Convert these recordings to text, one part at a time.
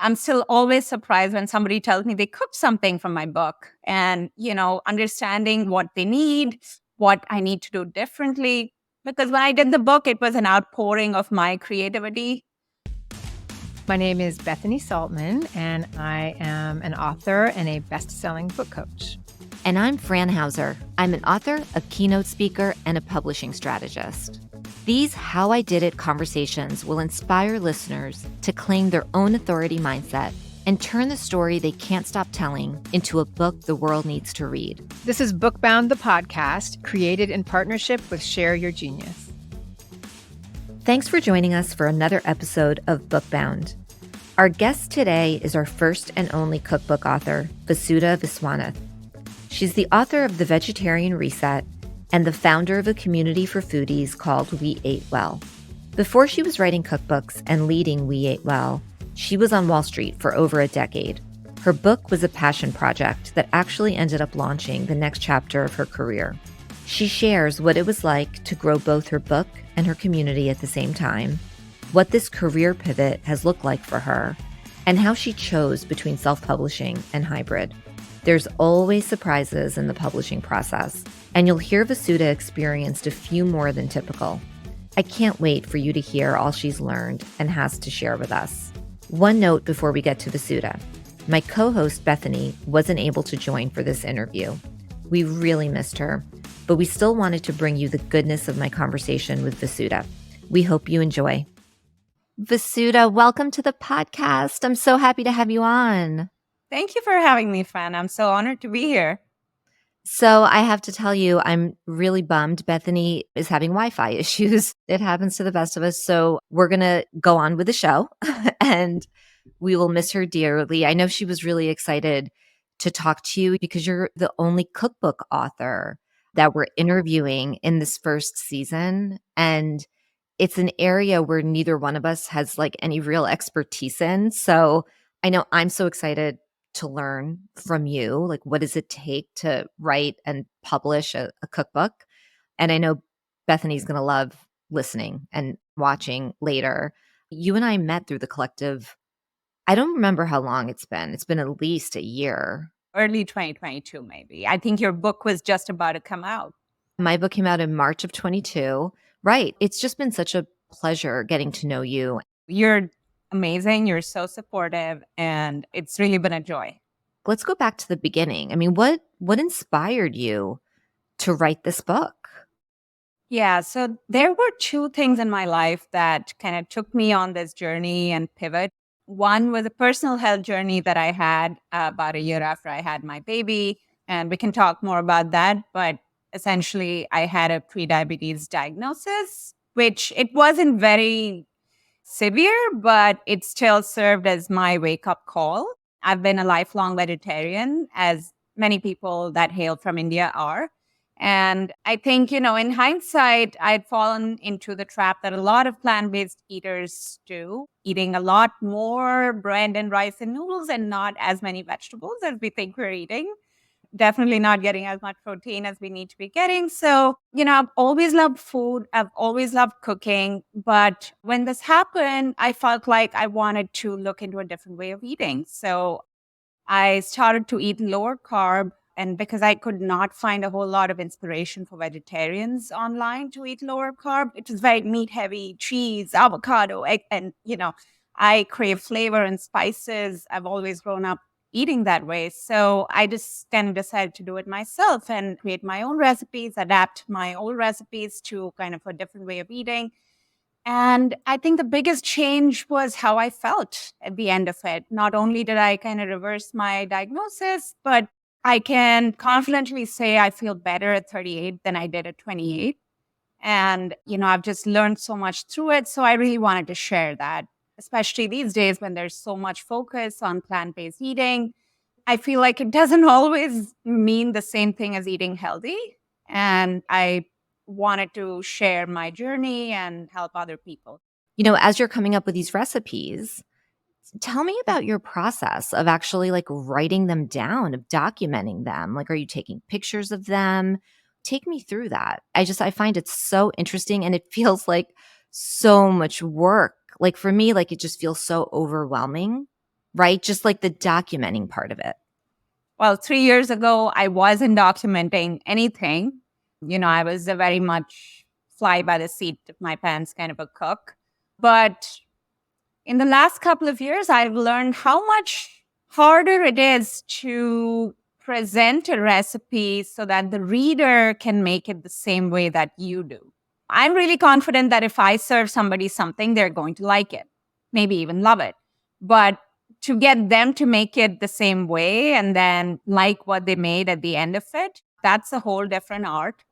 I'm still always surprised when somebody tells me they cooked something from my book and, understanding what they need, what I need to do differently. Because when I did the book, it was an outpouring of my creativity. My name is Bethany Saltman, and I am an author and a best-selling book coach. And I'm Fran Hauser. I'm an author, a keynote speaker, and a publishing strategist. These How I Did It conversations will inspire listeners to claim their own authority mindset and turn the story they can't stop telling into a book the world needs to read. This is Bookbound, the podcast, created in partnership with Share Your Genius. Thanks for joining us for another episode of Bookbound. Our guest today is our first and only cookbook author, Vasudha Viswanath. She's the author of The Vegetarian Reset and the founder of a community for foodies called We Ate Well. Before she was writing cookbooks and leading We Ate Well, she was on Wall Street for over a decade. Her book was a passion project that actually ended up launching the next chapter of her career. She shares what it was like to grow both her book and her community at the same time, what this career pivot has looked like for her, and how she chose between self-publishing and hybrid. There's always surprises in the publishing process, and you'll hear Vasudha experienced a few more than typical. I can't wait for you to hear all she's learned and has to share with us. One note before we get to Vasudha. My co-host Bethany wasn't able to join for this interview. We really missed her, but we still wanted to bring you the goodness of my conversation with Vasudha. We hope you enjoy. Vasudha, welcome to the podcast. I'm so happy to have you on. Thank you for having me, Fran. I'm so honored to be here. So I have to tell you, I'm really bummed. Bethany is having Wi-Fi issues. It happens to the best of us. So we're going to go on with the show and we will miss her dearly. I know she was really excited to talk to you because you're the only cookbook author that we're interviewing in this first season. And it's an area where neither one of us has like any real expertise in. So I know I'm so excited to learn from you. Like, what does it take to write and publish a cookbook? And I know Bethany's going to love listening and watching later. You and I met through the collective. I don't remember how long it's been. It's been at least a year. Early 2022, maybe. I think your book was just about to come out. My book came out in March of 22. Right. It's just been such a pleasure getting to know you. You're amazing. You're so supportive, and it's really been a joy. Let's go back to the beginning. I mean, what inspired you to write this book? Yeah, so there were two things in my life that kind of took me on this journey and pivot. One was a personal health journey that I had about a year after I had my baby, and we can talk more about that. But essentially, I had a prediabetes diagnosis, which it wasn't very severe, but it still served as my wake-up call. I've been a lifelong vegetarian, as many people that hail from India are. And I think, in hindsight, I'd fallen into the trap that a lot of plant-based eaters do, eating a lot more bread and rice and noodles and not as many vegetables as we think we're eating. Definitely not getting as much protein as we need to be getting. So, I've always loved food. I've always loved cooking. But when this happened, I felt like I wanted to look into a different way of eating. So I started to eat lower carb. And because I could not find a whole lot of inspiration for vegetarians online to eat lower carb, it was very meat heavy, cheese, avocado, egg. And, I crave flavor and spices. I've always grown up eating that way. So I just kind of decided to do it myself and create my own recipes, adapt my old recipes to kind of a different way of eating. And I think the biggest change was how I felt at the end of it. Not only did I kind of reverse my diagnosis, but I can confidently say I feel better at 38 than I did at 28. And, I've just learned so much through it. So I really wanted to share that, especially these days when there's so much focus on plant-based eating. I feel like it doesn't always mean the same thing as eating healthy. And I wanted to share my journey and help other people. As you're coming up with these recipes, tell me about your process of actually like writing them down, of documenting them. Like, are you taking pictures of them? Take me through that. I find it so interesting, and it feels like so much work. Like for me, like it just feels so overwhelming. right? Just like the documenting part of it. Well, 3 years ago, I wasn't documenting anything. I was a very much fly by the seat of my pants kind of a cook. But in the last couple of years, I've learned how much harder it is to present a recipe so that the reader can make it the same way that you do. I'm really confident that if I serve somebody something, they're going to like it, maybe even love it. But to get them to make it the same way and then like what they made at the end of it, that's a whole different art.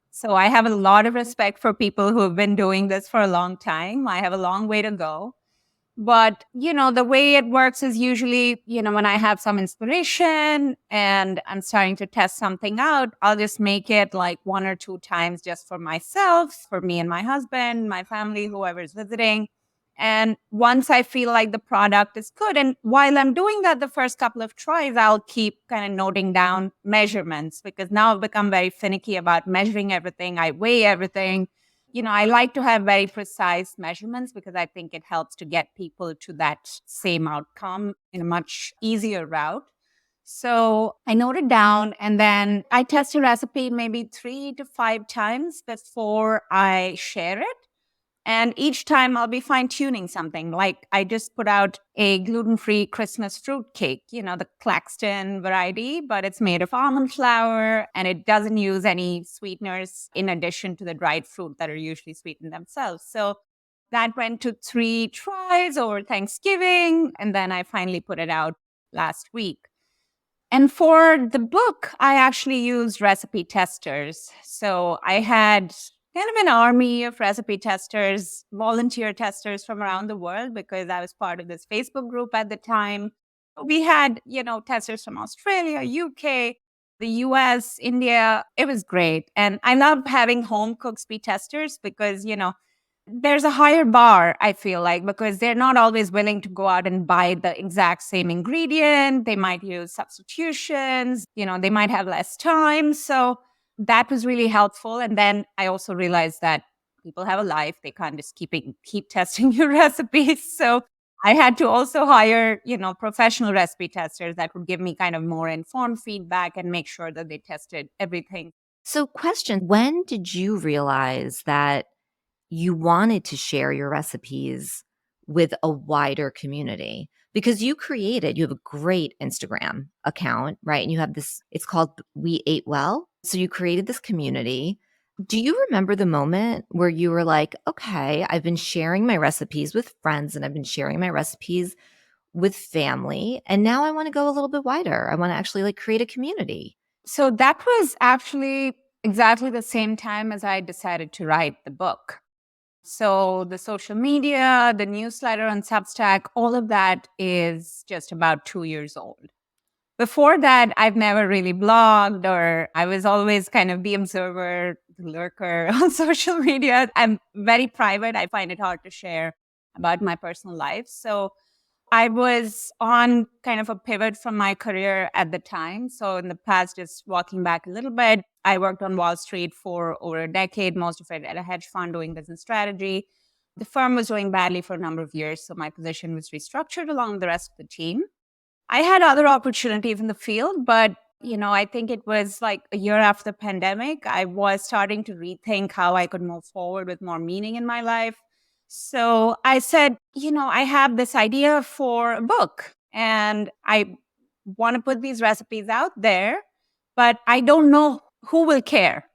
So I have a lot of respect for people who have been doing this for a long time. I have a long way to go. But, the way it works is usually, when I have some inspiration and I'm starting to test something out, I'll just make it like 1 or 2 times just for myself, for me and my husband, my family, whoever's visiting. And once I feel like the product is good, and while I'm doing that, the first couple of tries, I'll keep kind of noting down measurements because now I've become very finicky about measuring everything. I weigh everything. I like to have very precise measurements because I think it helps to get people to that same outcome in a much easier route. So I note it down and then I test a recipe maybe 3 to 5 times before I share it. And each time I'll be fine tuning something. Like I just put out a gluten-free Christmas fruit cake, the Claxton variety, but it's made of almond flour and it doesn't use any sweeteners in addition to the dried fruit that are usually sweetened themselves. So that went to 3 tries over Thanksgiving. And then I finally put it out last week. And for the book, I actually used recipe testers. So I had kind of an army of recipe testers, volunteer testers from around the world because I was part of this Facebook group at the time. We had, testers from Australia, UK, the US, India. It was great. And I love having home cooks be testers because, there's a higher bar, I feel like, because they're not always willing to go out and buy the exact same ingredient. They might use substitutions, they might have less time. So that was really helpful. And then I also realized that people have a life. They can't just keep testing new recipes. So I had to also hire, professional recipe testers that would give me kind of more informed feedback and make sure that they tested everything. So, question, when did you realize that you wanted to share your recipes with a wider community? Because you have a great Instagram account, right? And you have this, it's called We Ate Well. So you created this community. Do you remember the moment where you were like, okay, I've been sharing my recipes with friends and I've been sharing my recipes with family, and now I want to go a little bit wider. I want to actually like create a community. So that was actually exactly the same time as I decided to write the book. So the social media, the newsletter on Substack, all of that is just about 2 years old. Before that, I've never really blogged, or I was always kind of the observer, the lurker on social media. I'm very private. I find it hard to share about my personal life. So I was on kind of a pivot from my career at the time. So in the past, just walking back a little bit, I worked on Wall Street for over a decade, most of it at a hedge fund doing business strategy. The firm was doing badly for a number of years, so my position was restructured along with the rest of the team. I had other opportunities in the field, but I think it was like a year after the pandemic, I was starting to rethink how I could move forward with more meaning in my life. So I said, I have this idea for a book and I want to put these recipes out there, but I don't know who will care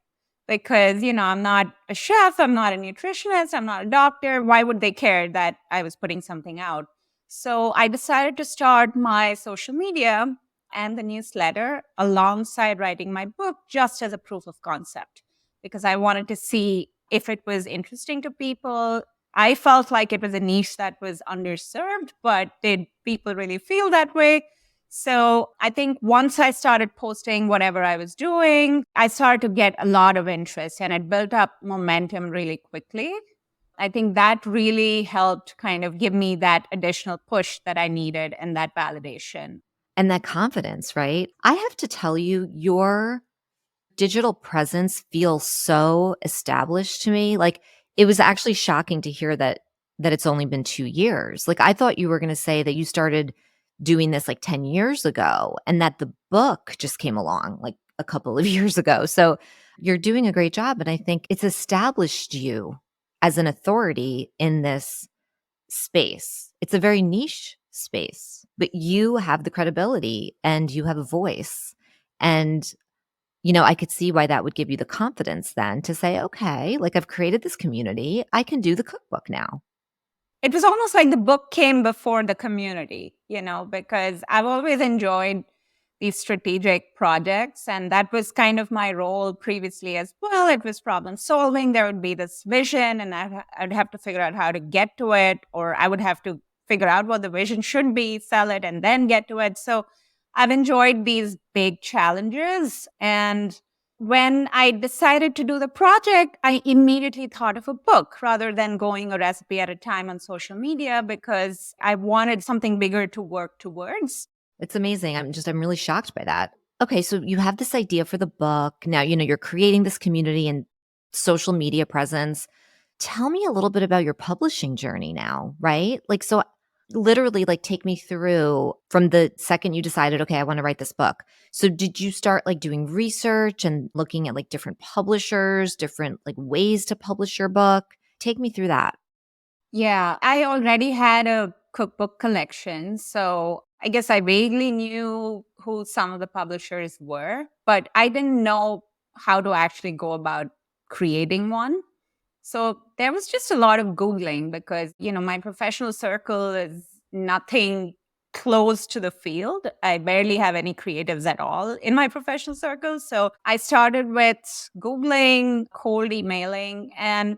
because, I'm not a chef, I'm not a nutritionist, I'm not a doctor. Why would they care that I was putting something out? So I decided to start my social media and the newsletter alongside writing my book just as a proof of concept because I wanted to see if it was interesting to people. I felt like it was a niche that was underserved, but did people really feel that way? So I think once I started posting whatever I was doing, I started to get a lot of interest and it built up momentum really quickly. I think that really helped kind of give me that additional push that I needed and that validation. And that confidence, right? I have to tell you, your digital presence feels so established to me. Like it was actually shocking to hear that it's only been 2 years. Like I thought you were going to say that you started doing this like 10 years ago and that the book just came along like a couple of years ago. So you're doing a great job. And I think it's established you as an authority in this space. It's a very niche space, but you have the credibility and you have a voice. And, I could see why that would give you the confidence then to say, okay, like I've created this community. I can do the cookbook now. It was almost like the book came before the community, because I've always enjoyed these strategic projects. And that was kind of my role previously as well. It was problem solving. There would be this vision, and I'd have to figure out how to get to it, or I would have to figure out what the vision should be, sell it, and then get to it. So I've enjoyed these big challenges. And when I decided to do the project, I immediately thought of a book rather than going a recipe at a time on social media because I wanted something bigger to work towards. It's amazing. I'm really shocked by that. Okay, so you have this idea for the book. Now, you're creating this community and social media presence. Tell me a little bit about your publishing journey now, right? Like, so literally, like, take me through from the second you decided, okay, I want to write this book. So did you start like doing research and looking at like different publishers, different like ways to publish your book? Take me through that. Yeah, I already had a cookbook collection. So I guess I vaguely knew who some of the publishers were, but I didn't know how to actually go about creating one. So there was just a lot of Googling because, my professional circle is nothing close to the field. I barely have any creatives at all in my professional circle. So I started with Googling, cold emailing, and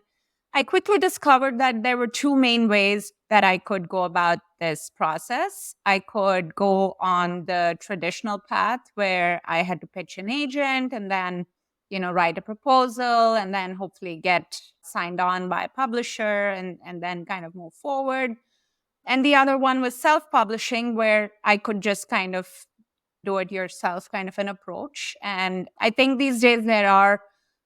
I quickly discovered that there were two main ways that I could go about this process. I could go on the traditional path where I had to pitch an agent and then, write a proposal and then hopefully get signed on by a publisher and then kind of move forward. And the other one was self-publishing, where I could just kind of do it yourself kind of an approach. And I think these days there are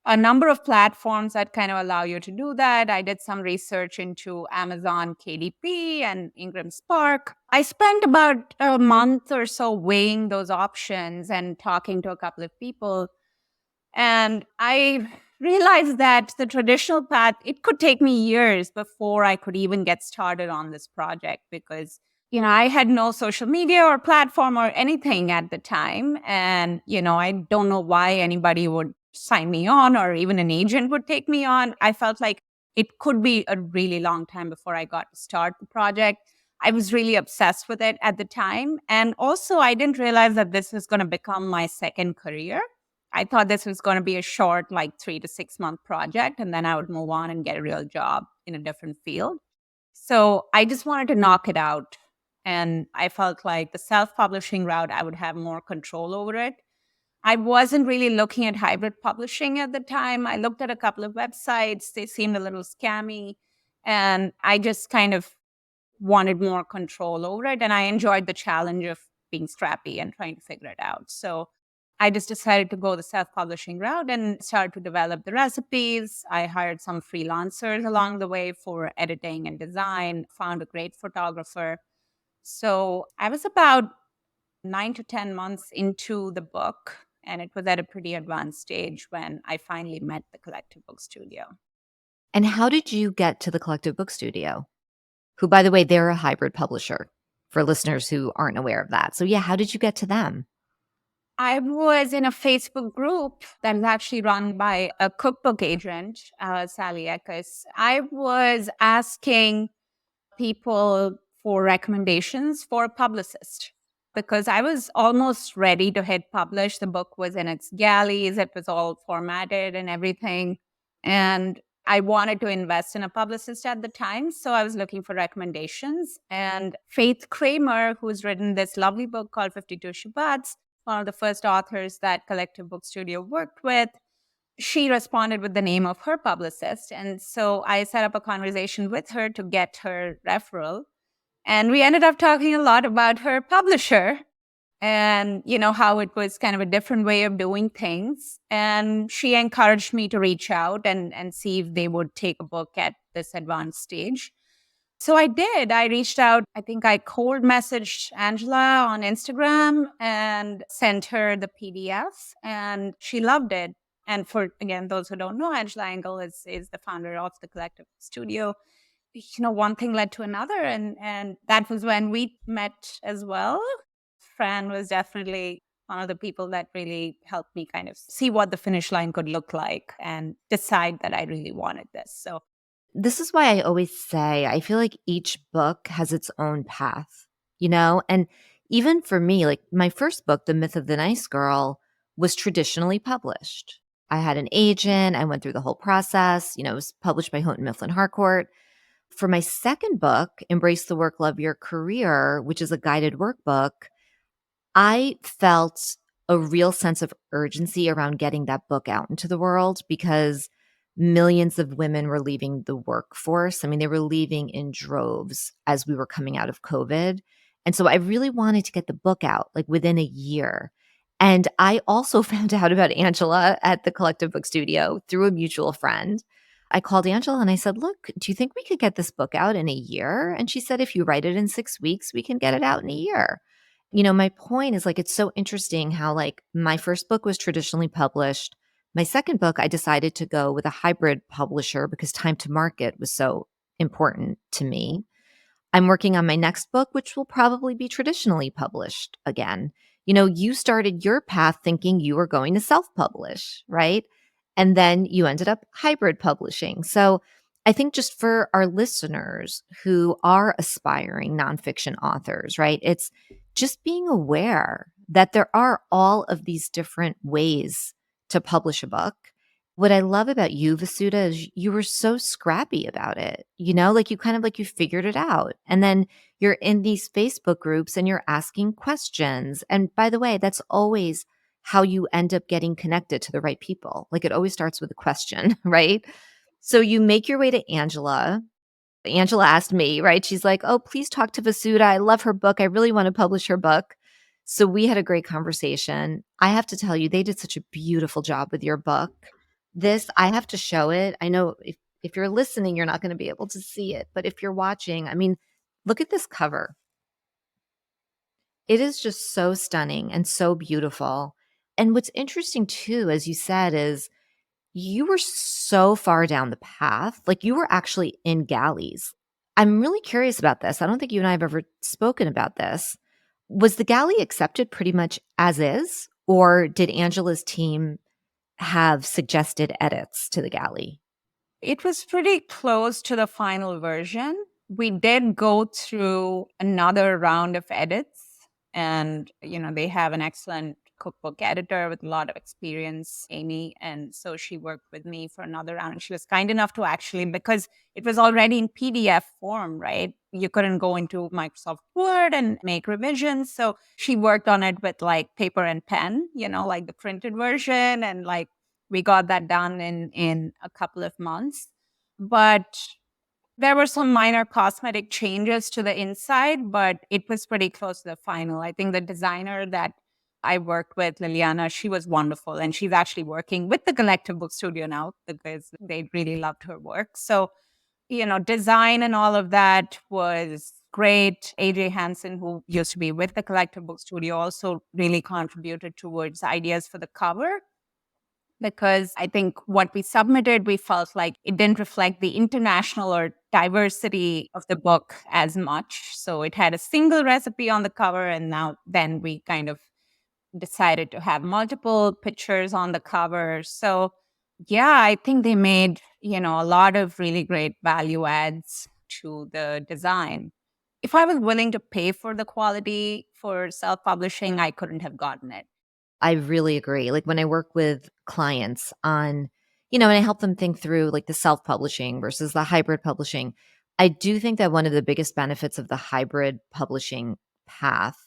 a number of platforms that kind of allow you to do that. I did some research into Amazon KDP and Ingram Spark. I spent about a month or so weighing those options and talking to a couple of people. And I realized that the traditional path, it could take me years before I could even get started on this project because, I had no social media or platform or anything at the time. And, I don't know why anybody would sign me on or even an agent would take me on. I felt like it could be a really long time before I got to start the project. I was really obsessed with it at the time. And also, I didn't realize that this was going to become my second career. I thought this was going to be a short, like 3 to 6 month project, and then I would move on and get a real job in a different field. So I just wanted to knock it out. And I felt like the self publishing route, I would have more control over it. I wasn't really looking at hybrid publishing at the time. I looked at a couple of websites, they seemed a little scammy. And I just kind of wanted more control over it. And I enjoyed the challenge of being scrappy and trying to figure it out. So I just decided to go the self-publishing route and started to develop the recipes. I hired some freelancers along the way for editing and design, found a great photographer. So I was about 9 to 10 months into the book, and it was at a pretty advanced stage when I finally met the Collective Book Studio. And how did you get to the Collective Book Studio? Who, by the way, they're a hybrid publisher for listeners who aren't aware of that. So yeah, how did you get to them? I was in a Facebook group that is actually run by a cookbook agent, Sally Eckes. I was asking people for recommendations for a publicist because I was almost ready to hit publish. The book was in its galleys, it was all formatted and everything. And I wanted to invest in a publicist at the time. So I was looking for recommendations. And Faith Kramer, who's written this lovely book called 52 Shabbats, one of the first authors that Collective Book Studio worked with, she responded with the name of her publicist. And so I set up a conversation with her to get her referral. And we ended up talking a lot about her publisher and, how it was kind of a different way of doing things. And she encouraged me to reach out and see if they would take a book at this advanced stage. So I did. I reached out. I think I cold messaged Angela on Instagram and sent her the PDF, and she loved it. And for again, those who don't know, Angela Engel is the founder of the Collective Studio. One thing led to another, and that was when we met as well. Fran was definitely one of the people that really helped me kind of see what the finish line could look like and decide that I really wanted this. So This is why I always say I feel like each book has its own path, you know? And even for me, like my first book, The Myth of the Nice Girl, was traditionally published. I had an agent, I went through the whole process, it was published by Houghton Mifflin Harcourt. For my second book, Embrace the Work, Love Your Career, which is a guided workbook, I felt a real sense of urgency around getting that book out into the world because millions of women were leaving the workforce. I mean, they were leaving in droves as we were coming out of COVID. And so I really wanted to get the book out like within a year. And I also found out about Angela at the Collective Book Studio through a mutual friend. I called Angela and I said, "Look, do you think we could get this book out in a year?" And she said, "If you write it in 6 weeks, we can get it out in a year." My point is like, it's so interesting how like my first book was traditionally published. My second book, I decided to go with a hybrid publisher because time to market was so important to me. I'm working on my next book, which will probably be traditionally published again. You started your path thinking you were going to self publish, right? And then you ended up hybrid publishing. So I think just for our listeners who are aspiring nonfiction authors, right? It's just being aware that there are all of these different ways to publish a book. What I love about you, Vasudha, is you were so scrappy about it. Like you kind of like you figured it out. And then you're in these Facebook groups and you're asking questions. And by the way, that's always how you end up getting connected to the right people. Like it always starts with a question, right? So you make your way to Angela. Angela asked me, right? She's like, "Oh, please talk to Vasudha. I love her book. I really want to publish her book." So we had a great conversation. I have to tell you, they did such a beautiful job with your book. This, I have to show it. I know if you're listening, you're not going to be able to see it. But if you're watching, I mean, look at this cover. It is just so stunning and so beautiful. And what's interesting too, as you said, is you were so far down the path. Like you were actually in galleys. I'm really curious about this. I don't think you and I have ever spoken about this. Was the galley accepted pretty much as is, or did Angela's team have suggested edits to the galley? it was pretty close to the final version. We did go through another round of edits, and they have an excellent cookbook editor with a lot of experience, Amy, and so she worked with me for another round. And she was kind enough to actually, because it was already in PDF form, right? You couldn't go into Microsoft Word and make revisions. So she worked on it with like paper and pen, like the printed version, and like we got that done in a couple of months. But there were some minor cosmetic changes to the inside, but it was pretty close to the final. I think the designer that I worked with, Liliana, she was wonderful. And she's actually working with the Collective Book Studio now because they really loved her work. So, design and all of that was great. AJ Hansen, who used to be with the Collective Book Studio, also really contributed towards ideas for the cover, because I think what we submitted, we felt like it didn't reflect the international or diversity of the book as much. So it had a single recipe on the cover, and then we kind of decided to have multiple pictures on the cover. So yeah, I think they made, a lot of really great value adds to the design. If I was willing to pay for the quality for self-publishing, I couldn't have gotten it. I really agree. Like when I work with clients on, and I help them think through like the self publishing versus the hybrid publishing, I do think that one of the biggest benefits of the hybrid publishing path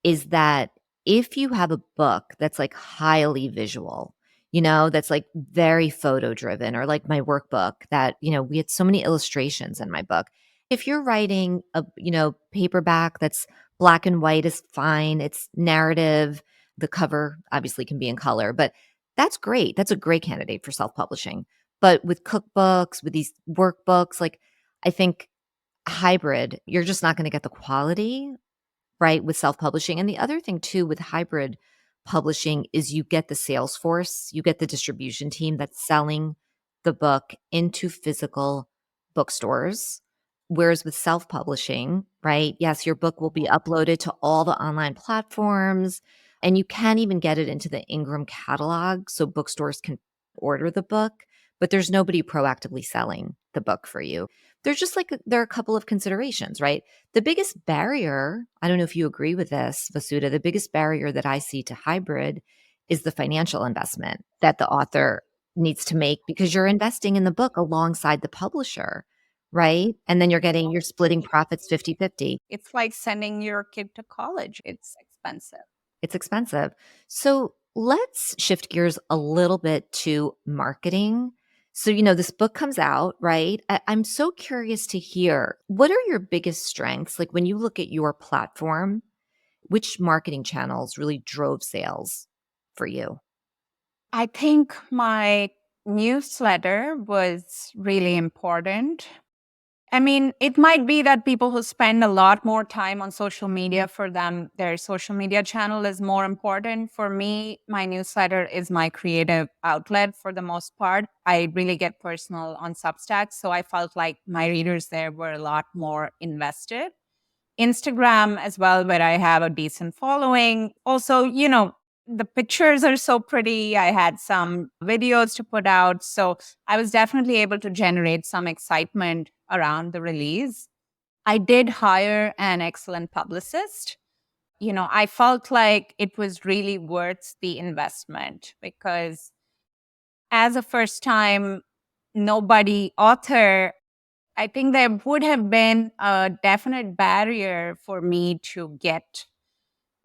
is that if you have a book that's like highly visual, that's like very photo driven, or like my workbook that, we had so many illustrations in my book. If you're writing a, paperback that's black and white is fine, it's narrative, the cover obviously can be in color, but that's great. That's a great candidate for self publishing. But with cookbooks, with these workbooks, like I think hybrid, you're just not going to get the quality, right, with self-publishing. And the other thing too with hybrid publishing is you get the sales force, you get the distribution team that's selling the book into physical bookstores. Whereas with self-publishing, right, yes, your book will be uploaded to all the online platforms, and you can even get it into the Ingram catalog so bookstores can order the book, but there's nobody proactively selling the book for you. There's just like there are a couple of considerations, right? The biggest barrier, I don't know if you agree with this, Vasuda, the biggest barrier that I see to hybrid is the financial investment that the author needs to make because you're investing in the book alongside the publisher, right? And then you're splitting profits 50-50. It's like sending your kid to college. It's expensive. It's expensive. So let's shift gears a little bit to marketing. So, this book comes out, right? I'm so curious to hear what are your biggest strengths? Like when you look at your platform, which marketing channels really drove sales for you? I think my newsletter was really important. I mean, it might be that people who spend a lot more time on social media, for them, their social media channel is more important. For me, my newsletter is my creative outlet for the most part. I really get personal on Substack. So I felt like my readers there were a lot more invested. Instagram as well, where I have a decent following. Also, the pictures are so pretty. I had some videos to put out. So I was definitely able to generate some excitement around the release. I did hire an excellent publicist. I felt like it was really worth the investment because as a first time nobody author, I think there would have been a definite barrier for me to get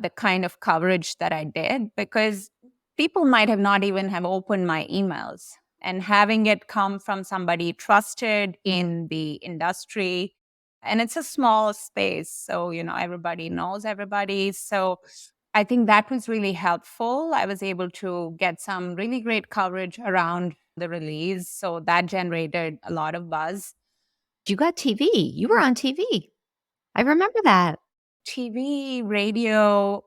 the kind of coverage that I did because people might have not even have opened my emails, and having it come from somebody trusted in the industry, and it's a small space, so everybody knows everybody. So I think that was really helpful. I was able to get some really great coverage around the release, so that generated a lot of buzz. You got TV. You were on TV. I remember that. TV, radio,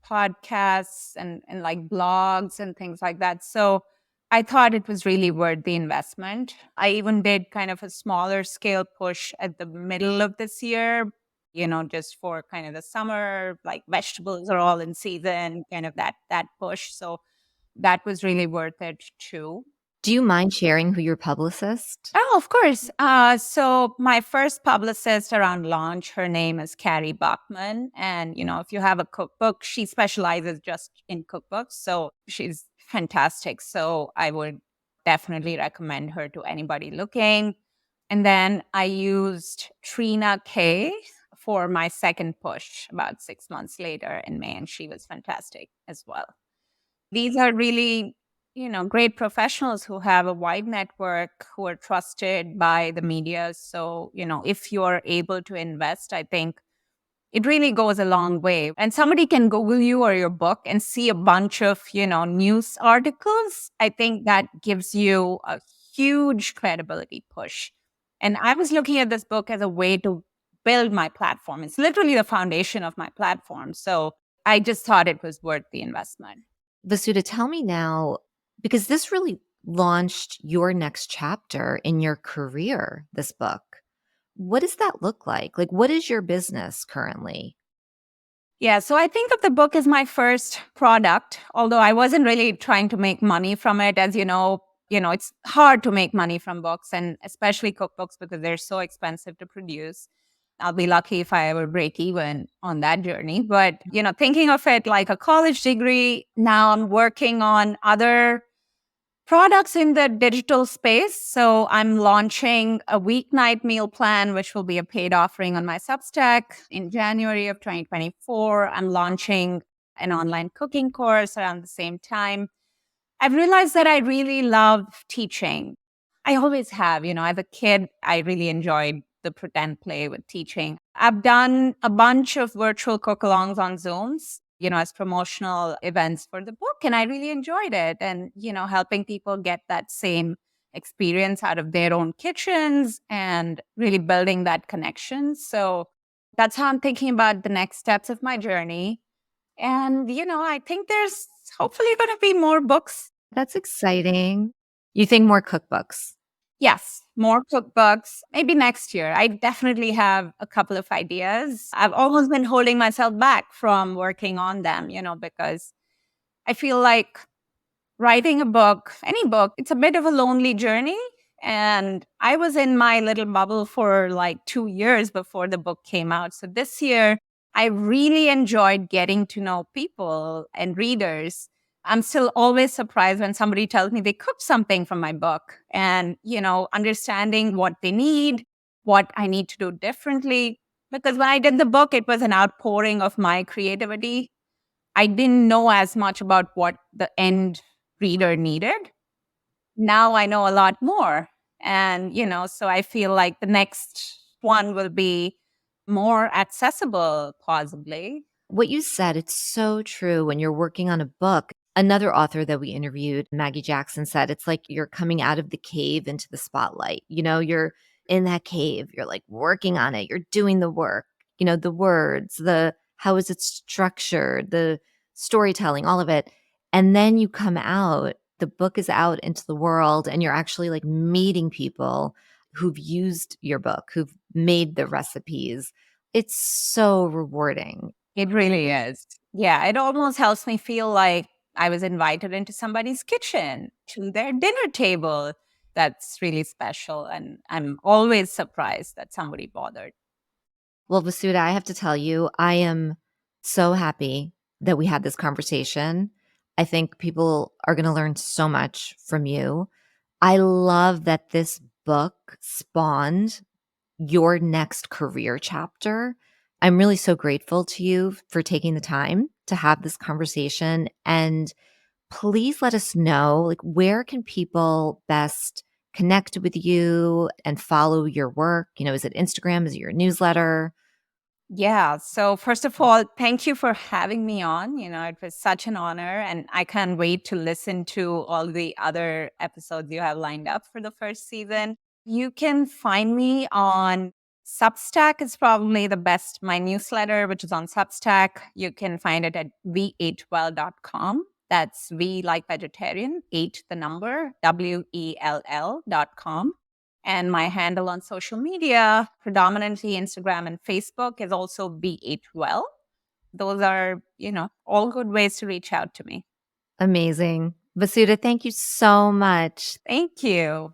podcasts, and like blogs and things like that. So I thought it was really worth the investment. I even did kind of a smaller scale push at the middle of this year, just for kind of the summer, like vegetables are all in season, kind of that push. So that was really worth it too. Do you mind sharing who your publicist? Oh, of course. So my first publicist around launch, her name is Carrie Bachman. And, if you have a cookbook, she specializes just in cookbooks. So she's fantastic. So I would definitely recommend her to anybody looking. And then I used Trina K for my second push about 6 months later in May. And she was fantastic as well. These are really, great professionals who have a wide network, who are trusted by the media. So, if you're able to invest, I think it really goes a long way. And somebody can Google you or your book and see a bunch of, news articles. I think that gives you a huge credibility push. And I was looking at this book as a way to build my platform. It's literally the foundation of my platform. So I just thought it was worth the investment. Vasudha, tell me now, because this really launched your next chapter in your career, this book. What does that look like? Like, what is your business currently? Yeah, so I think of the book as my first product, although I wasn't really trying to make money from it. As it's hard to make money from books, and especially cookbooks because they're so expensive to produce. I'll be lucky if I ever break even on that journey. But, thinking of it like a college degree, now I'm working on other products in the digital space. So I'm launching a weeknight meal plan, which will be a paid offering on my Substack in January of 2024. I'm launching an online cooking course around the same time. I've realized that I really love teaching. I always have, as a kid, I really enjoyed the pretend play with teaching. I've done a bunch of virtual cook-alongs on Zooms, as promotional events for the book. And I really enjoyed it. And, helping people get that same experience out of their own kitchens and really building that connection. So that's how I'm thinking about the next steps of my journey. And, I think there's hopefully going to be more books. That's exciting. You think more cookbooks? Yes, more cookbooks, maybe next year. I definitely have a couple of ideas. I've almost been holding myself back from working on them, because I feel like writing a book, any book, it's a bit of a lonely journey. And I was in my little bubble for like 2 years before the book came out. So this year, I really enjoyed getting to know people and readers. I'm still always surprised when somebody tells me they cooked something from my book and, understanding what they need, what I need to do differently. Because when I did the book, it was an outpouring of my creativity. I didn't know as much about what the end reader needed. Now I know a lot more. And, so I feel like the next one will be more accessible, possibly. What you said, it's so true. When you're working on a book, another author that we interviewed, Maggie Jackson, said it's like you're coming out of the cave into the spotlight. You're in that cave, you're like working on it, you're doing the work, the words, the how is it structured, the storytelling, all of it. And then you come out, the book is out into the world, and you're actually like meeting people who've used your book, who've made the recipes. It's so rewarding. It really is. Yeah, it almost helps me feel like I was invited into somebody's kitchen, to their dinner table. That's really special. And I'm always surprised that somebody bothered. Well, Vasudha, I have to tell you, I am so happy that we had this conversation. I think people are going to learn so much from you. I love that this book spawned your next career chapter. I'm really so grateful to you for taking the time to have this conversation. And please let us know, like, where can people best connect with you and follow your work? Is it Instagram? Is it your newsletter? Yeah. So, first of all, thank you for having me on. It was such an honor. And I can't wait to listen to all the other episodes you have lined up for the first season. You can find me on Substack, is probably the best. My newsletter, which is on Substack, you can find it at v8well.com. That's V like vegetarian, 8 the number, WELL.com. And my handle on social media, predominantly Instagram and Facebook, is also V8well. Those are, all good ways to reach out to me. Amazing. Vasudha, thank you so much. Thank you.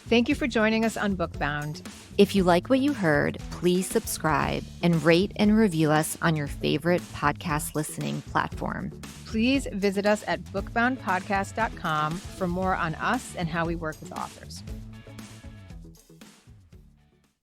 Thank you for joining us on Bookbound. If you like what you heard, please subscribe and rate and review us on your favorite podcast listening platform. Please visit us at bookboundpodcast.com for more on us and how we work with authors.